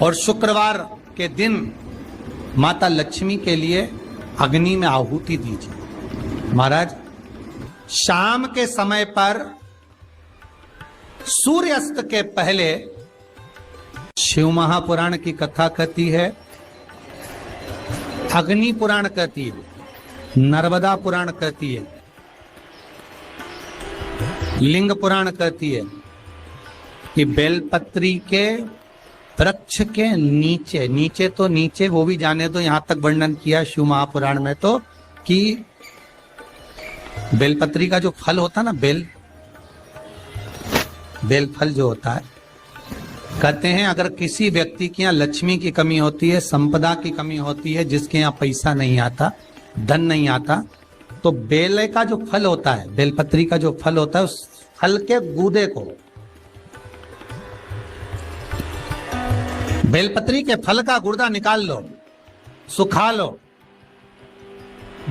और शुक्रवार के दिन माता लक्ष्मी के लिए अग्नि में आहुति दीजिए। महाराज, शाम के समय पर सूर्यास्त के पहले शिव महापुराण की कथा कहती है, अग्नि पुराण कहती है, नर्मदा पुराण कहती है, लिंग पुराण कहती है कि बेलपत्री के वृक्ष के नीचे, नीचे तो नीचे वो भी जाने दो, यहां तक वर्णन किया शिव महापुराण में तो कि बेलपत्री का जो फल होता है ना, बेल फल जो होता है, कहते हैं अगर किसी व्यक्ति के यहाँ लक्ष्मी की कमी होती है, संपदा की कमी होती है, जिसके यहाँ पैसा नहीं आता, धन नहीं आता, तो बेल का जो फल होता है, बेलपत्री का जो फल होता है, उस फल के गूदे को, बेलपत्री के फल का गुर्दा निकाल लो, सुखा लो,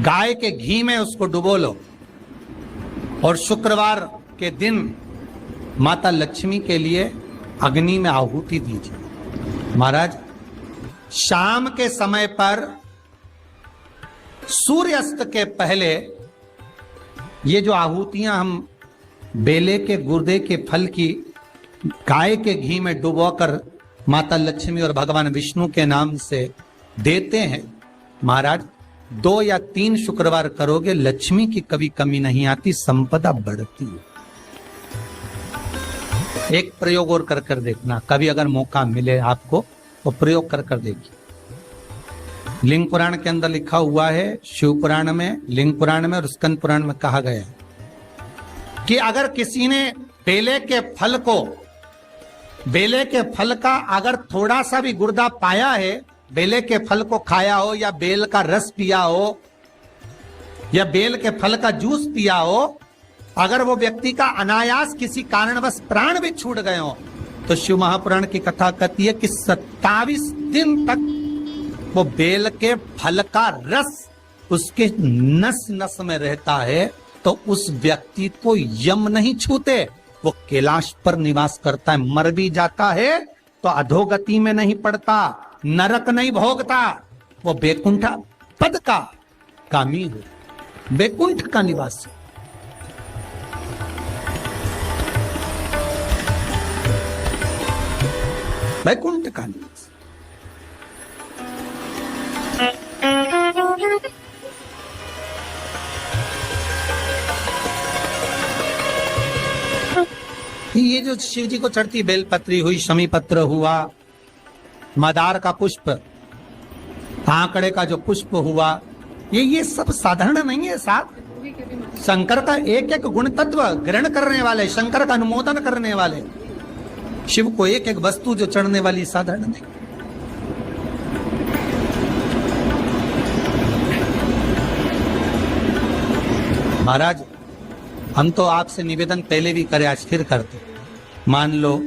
गाय के घी में उसको डुबो लो और शुक्रवार के दिन माता लक्ष्मी के लिए अग्नि में आहुति दीजिए। महाराज, शाम के समय पर सूर्यास्त के पहले ये जो आहुतियां हम बेले के गुर्दे के फल की गाय के घी में डुबोकर माता लक्ष्मी और भगवान विष्णु के नाम से देते हैं, महाराज 2 या 3 शुक्रवार करोगे, लक्ष्मी की कभी कमी नहीं आती, संपदा बढ़ती है। एक प्रयोग और कर देखना, कभी अगर मौका मिले आपको तो प्रयोग कर देखिए। लिंग पुराण के अंदर लिखा हुआ है, शिव पुराण में, लिंग पुराण में और स्कंद पुराण में कहा गया है कि अगर किसी ने बेले के फल का अगर थोड़ा सा भी गुर्दा पाया है, बेले के फल को खाया हो या बेल का रस पिया हो या बेल के फल का जूस पिया हो, अगर वो व्यक्ति का अनायास किसी कारणवश प्राण भी छूट गए हो, तो शिव महापुराण की कथा कहती है कि 27 दिन तक वो बेल के फल का रस उसके नस नस में रहता है, तो उस व्यक्ति को यम नहीं छूते, वो कैलाश पर निवास करता है। मर भी जाता है तो अधोगति में नहीं पड़ता, नरक नहीं भोगता, वो बैकुंठ पद का कामी हो, बैकुंठ का निवासी। बैकुंठ का निवासी। ये जो शिव जी को चढ़ती बेलपत्री हुई, शमी पत्र हुआ, मदार का पुष्प, आंकड़े का जो पुष्प हुआ, ये सब साधारण नहीं है। साथ शंकर का एक एक गुण तत्व ग्रहण करने वाले, शंकर का अनुमोदन करने वाले, शिव को एक एक वस्तु जो चढ़ने वाली साधारण नहीं। महाराज, हम तो आपसे निवेदन पहले भी करे, आज फिर करते। मान लो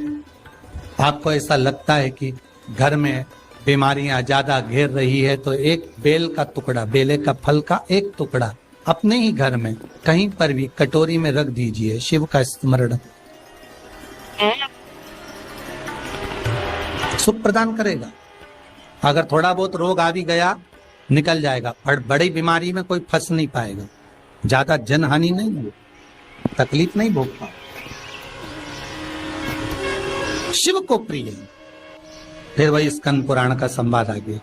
आपको ऐसा लगता है कि घर में बीमारियां ज्यादा घेर रही है, तो एक बेल का टुकड़ा, बेले का फल का एक टुकड़ा अपने ही घर में कहीं पर भी कटोरी में रख दीजिए, शिव का स्मरण, सुख प्रदान करेगा। अगर थोड़ा बहुत रोग आ भी गया निकल जाएगा, पर बड़ी बीमारी में कोई फंस नहीं पाएगा, ज्यादा जनहानि नहीं होगी, तकलीफ नहीं भोग पाओ। शिव को प्रिय है। फिर वही स्कंद पुराण का संवाद आगे,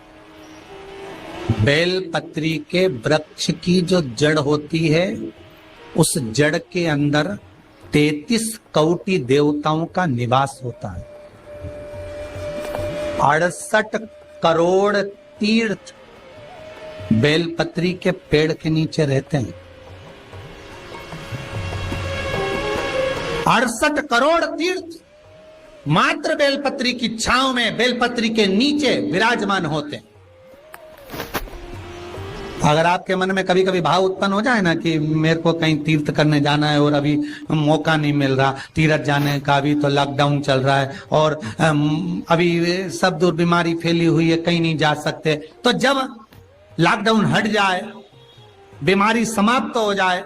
बेल पत्री के वृक्ष की जो जड़ होती है, उस जड़ के अंदर 33 कोटि देवताओं का निवास होता है। 68 करोड़ तीर्थ बेलपत्री के पेड़ के नीचे रहते हैं। 68 करोड़ तीर्थ मात्र बेलपत्री की छांव में, बेलपत्री के नीचे विराजमान होते हैं। अगर आपके मन में कभी कभी भाव उत्पन्न हो जाए ना कि मेरे को कहीं तीर्थ करने जाना है और अभी मौका नहीं मिल रहा, तीर्थ जाने का, अभी तो लॉकडाउन चल रहा है और अभी सब दूर बीमारी फैली हुई है, कहीं नहीं जा सकते, तो जब लॉकडाउन हट जाए, बीमारी समाप्त हो जाए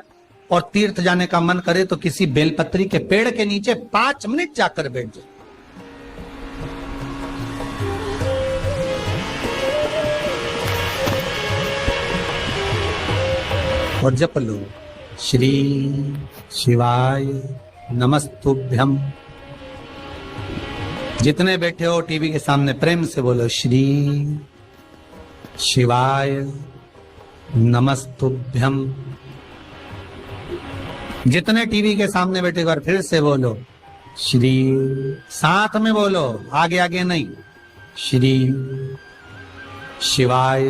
और तीर्थ जाने का मन करे, तो किसी बेलपत्री के पेड़ के नीचे 5 मिनट जाकर बैठ जाए। और जप लो, श्री शिवाय नमस्तुभ्यम। जितने बैठे हो टीवी के सामने प्रेम से बोलो, श्री शिवाय नमस्तुभ्यम। जितने टीवी के सामने बैठे बार फिर से बोलो, श्री, साथ में बोलो, आगे आगे नहीं, श्री शिवाय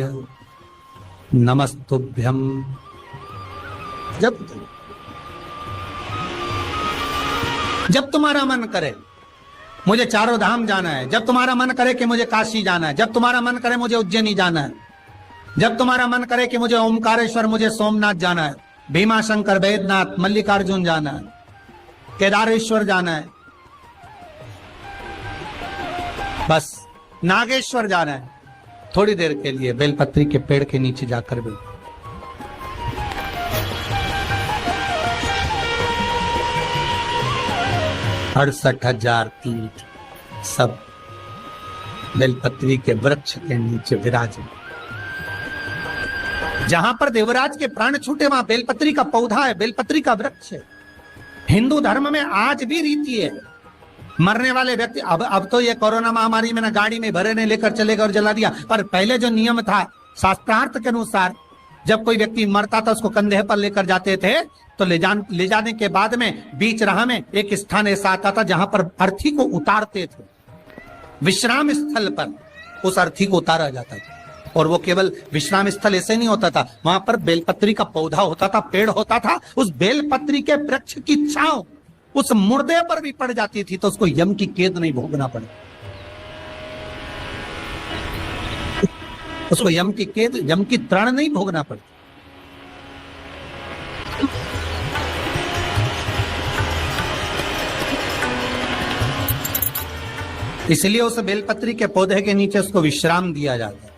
नमस्तुभ्यम। जब तुम्हारा मन करे मुझे चारों धाम जाना है, जब तुम्हारा मन करे कि मुझे काशी जाना है, जब तुम्हारा मन करे मुझे उज्जैनी जाना है, जब तुम्हारा मन करे कि मुझे ओमकारेश्वर, मुझे सोमनाथ जाना है, भीमाशंकर, बैद्यनाथ, मल्लिकार्जुन जाना है, केदारेश्वर जाना है, बस नागेश्वर जाना है, थोड़ी देर के लिए बेलपत्री के पेड़ के नीचे जाकर भी 68,000 तीर्थ सब बेलपत्री के वृक्ष के नीचे विराजे। जहां पर देवराज के प्राण छूटे वहां बेलपत्री का पौधा है, बेलपत्री का वृक्ष है। हिंदू धर्म में आज भी रीति है, मरने वाले व्यक्ति, अब तो ये कोरोना महामारी में ना गाड़ी में भरे ने लेकर चले गए और जला दिया, पर पहले जो नियम था शास्त्रार्थ के अनुसार, जब कोई व्यक्ति मरता था उसको कंधे पर लेकर जाते थे, तो ले जाने के बाद में बीच राह में एक स्थान ऐसा आता था जहां पर अर्थी को उतारते थे, विश्राम स्थल पर उस अर्थी को उतारा जाता था। और वो केवल विश्राम स्थल ऐसे नहीं होता था, वहां पर बेलपत्री का पौधा होता था, पेड़ होता था, उस बेलपत्री के वृक्ष की छांव उस मुर्दे पर भी पड़ जाती थी तो उसको यम की कैद नहीं भोगना पड़े, उसको यम की कैद, यम की तृण नहीं भोगना पड़े। इसलिए उस बेलपत्री के पौधे के नीचे उसको विश्राम दिया जाता है।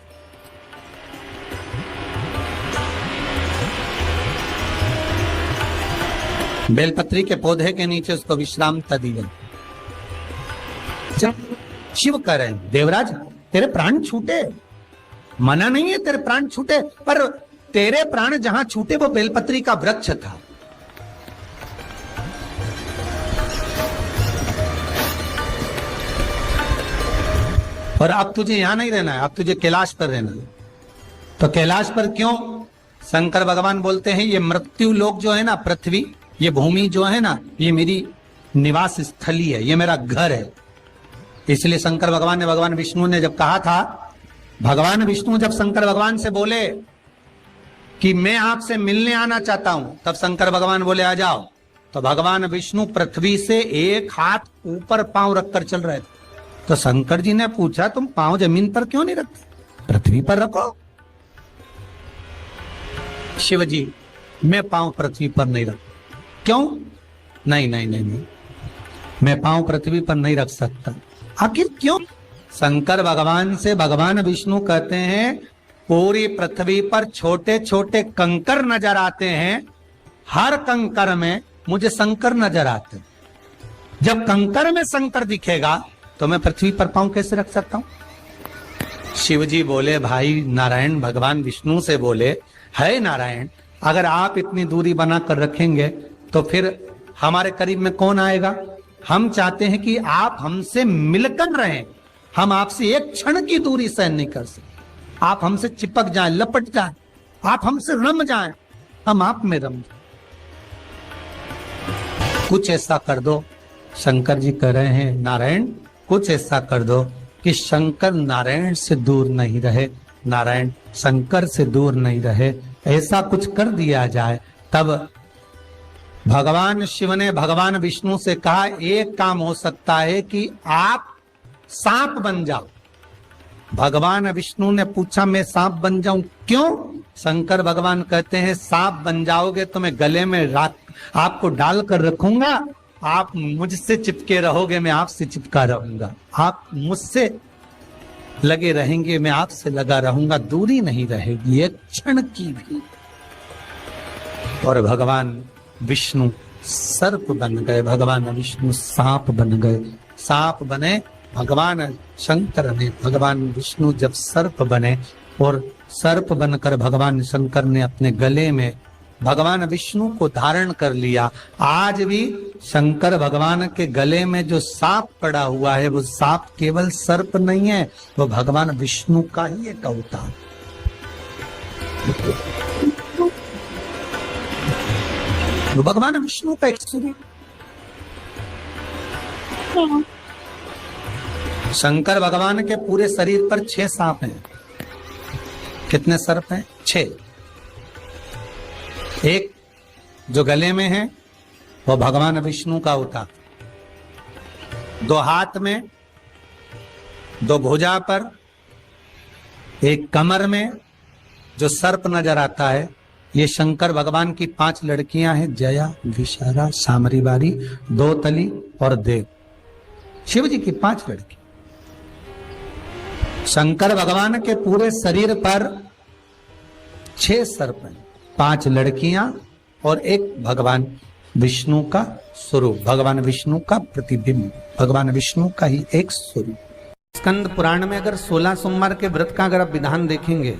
बेलपत्री के पौधे के नीचे उसको विश्रामता दी गई। शिव कह रहे हैं, देवराज तेरे प्राण छूटे, मना नहीं है तेरे प्राण छूटे, पर तेरे प्राण जहां छूटे वो बेलपत्री का वृक्ष था। और अब तुझे यहां नहीं रहना है, अब तुझे कैलाश पर रहना है। तो कैलाश पर क्यों? शंकर भगवान बोलते हैं ये मृत्यु लोक जो है ना, पृथ्वी, ये भूमि जो है ना, ये मेरी निवास स्थली है, ये मेरा घर है। इसलिए शंकर भगवान ने, भगवान विष्णु ने जब कहा था, भगवान विष्णु जब शंकर भगवान से बोले कि मैं आपसे मिलने आना चाहता हूं, तब शंकर भगवान बोले आ जाओ। तो भगवान विष्णु पृथ्वी से एक हाथ ऊपर पांव रखकर चल रहे थे। तो शंकर जी ने पूछा तुम पांव जमीन पर क्यों नहीं रखते, पृथ्वी पर रखो। शिव जी, मैं पांव पृथ्वी पर नहीं रख, क्यों? नहीं नहीं नहीं नहीं, मैं पांव पृथ्वी पर नहीं रख सकता। आखिर क्यों? शंकर भगवान से भगवान विष्णु कहते हैं पूरी पृथ्वी पर छोटे छोटे कंकर नजर आते हैं, हर कंकर में मुझे शंकर नजर आते। जब कंकर में शंकर दिखेगा तो मैं पृथ्वी पर पांव कैसे रख सकता हूं? शिव जी बोले, भाई नारायण भगवान विष्णु से बोले, है नारायण, अगर आप इतनी दूरी बनाकर रखेंगे तो फिर हमारे करीब में कौन आएगा? हम चाहते हैं कि आप हमसे मिलकर रहें, हम आपसे एक क्षण की दूरी सहन नहीं कर सकते। आप हमसे चिपक जाएं, लपट जाएं, आप हमसे रम जाएं, हम आप में रम जाएं। कुछ ऐसा कर दो, शंकर जी कह रहे हैं नारायण कुछ ऐसा कर दो कि शंकर नारायण से दूर नहीं रहे, नारायण शंकर से दूर नहीं रहे, ऐसा कुछ कर दिया जाए। तब भगवान शिव ने भगवान विष्णु से कहा एक काम हो सकता है कि आप सांप बन जाओ। भगवान विष्णु ने पूछा मैं सांप बन जाऊं क्यों? शंकर भगवान कहते हैं सांप बन जाओगे तो मैं गले में आपको डालकर रखूंगा, आप मुझसे चिपके रहोगे, मैं आपसे चिपका रहूंगा, आप मुझसे लगे रहेंगे, मैं आपसे लगा रहूंगा, दूरी नहीं रहेगी एक क्षण की भी। और भगवान विष्णु सर्प बन गए, भगवान विष्णु सांप बन गए, सांप बने भगवान शंकर ने। भगवान विष्णु जब सर्प बने और सर्प बनकर भगवान शंकर ने अपने गले में भगवान विष्णु को धारण कर लिया। आज भी शंकर भगवान के गले में जो सांप पड़ा हुआ है वो सांप केवल सर्प नहीं है, वो भगवान विष्णु का ही एक अवतार। वो भगवान विष्णु का एक स्वरूप। शंकर भगवान के पूरे शरीर पर 6 सांप हैं। कितने सर्प हैं? 6। एक जो गले में है वो भगवान विष्णु का अवतार, 2 हाथ में, 2 भुजा पर, एक कमर में जो सर्प नजर आता है, ये शंकर भगवान की 5 लड़कियां हैं, जया, विशारा, सामरी बारी, दोतली और देव। शिव जी की 5 लड़की। शंकर भगवान के पूरे शरीर पर 6 सर्प हैं, 5 लड़कियां और एक भगवान विष्णु का स्वरूप, भगवान विष्णु का प्रतिबिंब, भगवान विष्णु का ही एक स्वरूप। स्कंद पुराण में अगर 16 सोमवार के व्रत का अगर आप विधान देखेंगे,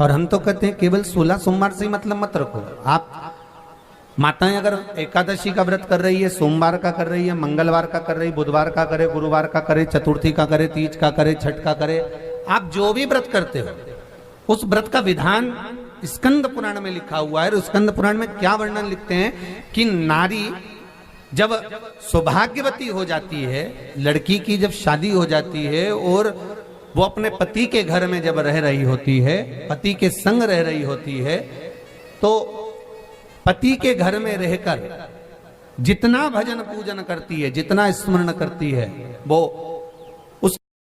और हम तो कहते हैं केवल 16 सोमवार से ही मतलब मत रखो। आप माताएं अगर एकादशी का व्रत कर रही है, सोमवार का कर रही है, मंगलवार का कर रही, बुधवार का करे, गुरुवार का करे, चतुर्थी का करे, तीज का करे, छठ का करे, आप जो भी व्रत करते हो उस व्रत का विधान स्कंद पुराण में लिखा हुआ है। और स्कंद पुराण में क्या वर्णन लिखते हैं कि नारी जब सौभाग्यवती हो जाती है, लड़की की जब शादी हो जाती है और वो अपने पति के घर में जब रह रही होती है, पति के संग रह रही होती है, तो पति के घर में रहकर जितना भजन पूजन करती है, जितना स्मरण करती है, वो